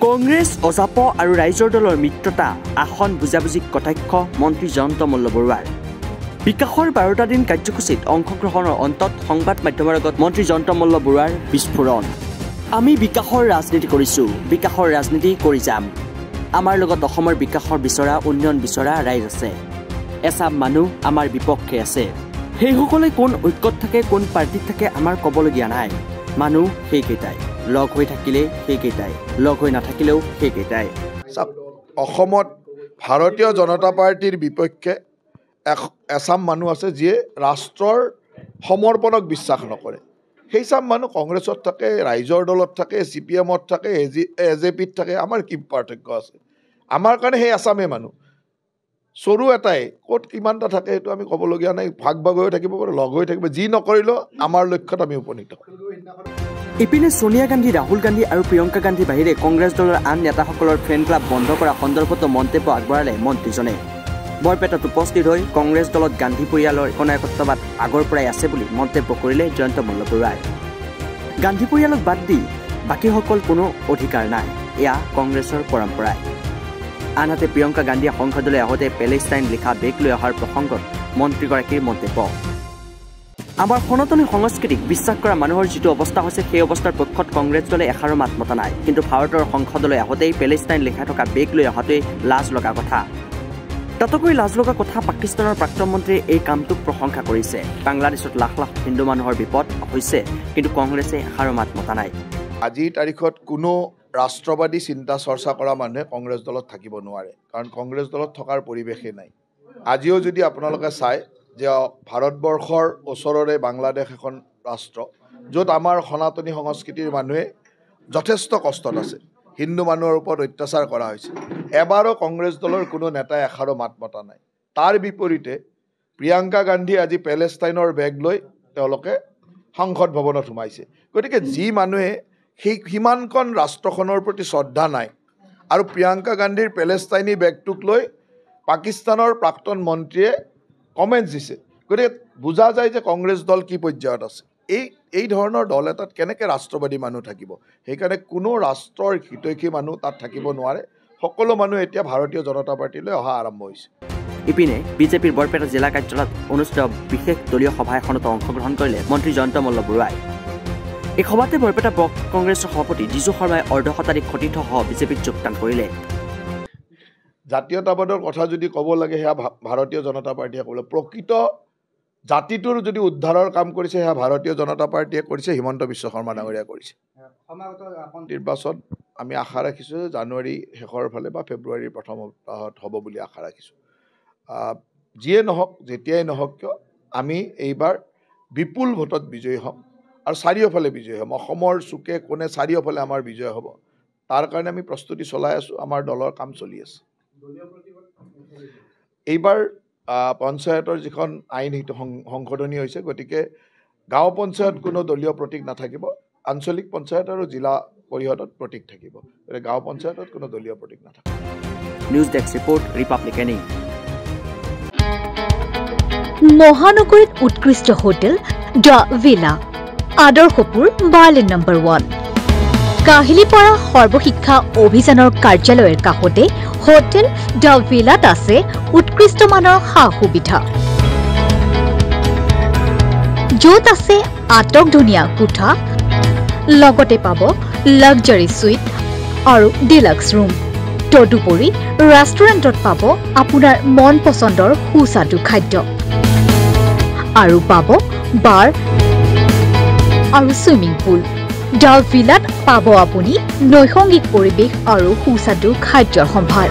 কংগ্ৰেছ অজাপ আৰু ৰাইজৰ দলৰ মিত্ৰতা আসন বুজাবুজি কটাক্ষ মন্ত্ৰী জয়ন্ত মল্ল বৰুৱাৰ বিকাশৰ 12টা দিন কাৰ্যসূচীত অংশগ্ৰহণৰ অন্তত সংবাদ মাধ্যমৰ আগত মন্ত্ৰী জয়ন্ত মল্ল বৰুৱাৰ বিস্ফোৰণ আমি বিকাশৰ ৰাজনীতি কৰিছো বিকাশৰ ৰাজনীতি কৰি যাম আমাৰ লগত অসমৰ বিকাশৰ বিচৰা উন্নয়ন বিচৰা ৰাইজ আছে এছাম মানুহ আমাৰ বিপক্ষে আছে সেইসকলে কোন ঐক্যত থাকে কোন পাৰ্টিত থাকে আমাৰ ক'বলগীয়া নাই মানুহ সেইকেইটাই লগ হৈ থাকিলে সেইকেইটাই লগ হৈ নাথাকিলেও সেইকেইটাই অসমত ভাৰতীয় জনতা পাৰ্টিৰ বিপক্ষে এছাম মানুহ আছে যিয়ে ৰাষ্ট্ৰৰ সমৰ্পণক বিশ্বাস নকৰে সেইচাম মানুহ কংগ্ৰেছত থাকে ৰাইজৰ দলত থাকে CPMত থাকে AJPত থাকে আমাৰ কি পাৰ্থক্য আছে আমাৰ কাৰণে সেই আছামে মানুহ সৰু এটাই ক'ত কিমানটা থাকে সেইটো আমি ক'বলগীয়া নাই ভাগ ভাগ হৈ থাকিব পাৰে লগ হৈ থাকিব যি নকৰিলেও আমাৰ লক্ষ্যত আমি উপনীত ইপিনে সোনিয়া গান্ধী ৰাহুল গান্ধী আৰু প্ৰিয়ংকা গান্ধী বাহিৰে কংগ্ৰেছ দলৰ আন নেতাসকলৰ ফেন ক্লাব বন্ধ কৰা সন্দৰ্ভত মন্তব্য আগবঢ়ালে মন্ত্ৰীজনে বৰপেটাত উপস্থিত হৈ কংগ্ৰেছ দলত গান্ধী পৰিয়ালৰ একনায়কত্ববাদ আগৰ পৰাই আছে বুলি মন্তব্য কৰিলে জয়ন্ত মল্ল বৰুৱাই গান্ধী পৰিয়ালক বাদ দি বাকীসকল কোনো অধিকাৰ নাই এয়া কংগ্ৰেছৰ পৰম্পৰা আনহাতে প্ৰিয়ংকা গান্ধীয়ে সংসদলৈ আহোঁতে পেলেষ্টাইন লিখা বেগ লৈ অহাৰ প্ৰসংগত মন্ত্ৰীগৰাকীৰ মন্তব্য আমাৰ সনাতনী সংস্কৃতিক বিশ্বাস কৰা মানুহৰ যিটো অৱস্থা হৈছে সেই অৱস্থাৰ পক্ষত কংগ্ৰেছ দলে এষাৰো মাত মতা নাই কিন্তু ভাৰতৰ সংসদলৈ আহোঁতেই পেলেষ্টাইন লিখা থকা বেগ লৈ অহাটোৱেই লাজ লগা কথা তাতকৈ লাজ লগা কথা পাকিস্তানৰ প্ৰাক্তন মন্ত্ৰীয়ে এই কামটোক প্ৰশংসা কৰিছে বাংলাদেশত লাখ লাখ হিন্দু মানুহৰ বিপদ হৈছে কিন্তু কংগ্ৰেছে এষাৰো মাত মতা নাই আজিৰ তাৰিখত কোনো ৰাষ্ট্ৰবাদী চিন্তা চৰ্চা কৰা মানুহে কংগ্ৰেছ দলত থাকিব নোৱাৰে কাৰণ কংগ্ৰেছ দলত থকাৰ পৰিৱেশেই নাই আজিও যদি আপোনালোকে চায় যে ভাৰতবৰ্ষৰ ওচৰৰে বাংলাদেশ এখন ৰাষ্ট্ৰ য'ত আমাৰ সনাতনী সংস্কৃতিৰ মানুহে যথেষ্ট কষ্টত আছে হিন্দু মানুহৰ ওপৰত অত্যাচাৰ কৰা হৈছে এবাৰো কংগ্ৰেছ দলৰ কোনো নেতাই এষাৰো মাত মতা নাই তাৰ বিপৰীতে প্ৰিয়ংকা গান্ধী আজি পেলেষ্টাইনৰ বেগ লৈ তেওঁলোকে সংসদ ভৱনত সোমাইছে গতিকে যি মানুহে সেই সিমানখন ৰাষ্ট্ৰখনৰ প্ৰতি শ্ৰদ্ধা নাই আৰু প্ৰিয়ংকা গান্ধীৰ পেলেষ্টাইনী বেগটোক লৈ পাকিস্তানৰ প্ৰাক্তন মন্ত্ৰীয়ে কমেণ্টছ দিছে গতিকে বুজা যায় যে কংগ্ৰেছ দল কি পৰ্যায়ত আছে এই ধৰণৰ দল এটাত কেনেকৈ ৰাষ্ট্ৰবাদী মানুহ থাকিব সেইকাৰণে কোনো ৰাষ্ট্ৰৰ হিতৈষী মানুহ তাত থাকিব নোৱাৰে সকলো মানুহ এতিয়া ভাৰতীয় জনতা পাৰ্টিলৈ অহা আৰম্ভ হৈছে ইপিনে বিজেপিৰ বৰপেটা জিলা কাৰ্যালয়ত অনুষ্ঠিত বিশেষ দলীয় সভা এখনত অংশগ্ৰহণ কৰিলে মন্ত্ৰী জয়ন্ত মল্ল বৰুৱাই এই সভাতে বৰপেটা ব্লক কংগ্ৰেছৰ সভাপতি জিজু শৰ্মাই অৰ্ধশতাধিক সতীৰ্থসহ বিজেপিত যোগদান কৰিলে জাতীয়তাবাদৰ কথা যদি ক'ব লাগে সেয়া ভাৰতীয় জনতা পাৰ্টিয়ে ক'লে প্ৰকৃত জাতিটোৰ যদি উদ্ধাৰৰ কাম কৰিছে সেয়া ভাৰতীয় জনতা পাৰ্টিয়ে কৰিছে হিমন্ত বিশ্ব শৰ্মা ডাঙৰীয়া কৰিছে নিৰ্বাচন আমি আশা ৰাখিছোঁ জানুৱাৰী শেষৰ ফালে বা ফেব্ৰুৱাৰীৰ প্ৰথম সপ্তাহত হ'ব বুলি আশা ৰাখিছোঁ যিয়ে নহওক যেতিয়াই নহওক কিয় আমি এইবাৰ বিপুল ভোটত বিজয়ী হ'ম আৰু চাৰিওফালে বিজয়ী হ'ম অসমৰ চুকে কোণে চাৰিওফালে আমাৰ বিজয় হ'ব তাৰ কাৰণে আমি প্ৰস্তুতি চলাই আছোঁ আমাৰ দলৰ কাম চলি আছে এইবাৰ পঞ্চায়তৰ যিখন আইন সেইটো সংশোধনী হৈছে গতিকে গাঁও পঞ্চায়ত কোনো দলীয় প্ৰতীক নাথাকিব আঞ্চলিক পঞ্চায়ত আৰু জিলা পৰিষদত প্ৰতীক থাকিব গাঁও পঞ্চায়তত কোনো দলীয় প্ৰতীক নাথাকিব নিউজ ডেস্ক ৰিপৰ্ট ৰিপাব্লিক এনি মহানগৰীত উৎকৃষ্ট hotel the villa Adarshpur bylane number 1 Kahilipara সৰ্বশিক্ষা অভিযানৰ কাৰ্যালয়ৰ কাষতে হোটেল দ্য ভিলাত আছে উৎকৃষ্ট মানৰ সা-সুবিধা য'ত আছে আটকধুনীয়া কোঠা লগতে পাব লাক্সাৰী সুইট আৰু ডিলাক্স ৰুম তদুপৰি ৰেষ্টুৰেণ্টত পাব আপোনাৰ মন পছন্দৰ সুস্বাদু খাদ্য আৰু পাব বাৰ আৰু সুইমিং পুল দ্য ভিলাত পাব আপুনি নৈসংগিক পৰিৱেশ আৰু সুস্বাদু খাদ্যৰ সম্ভাৰ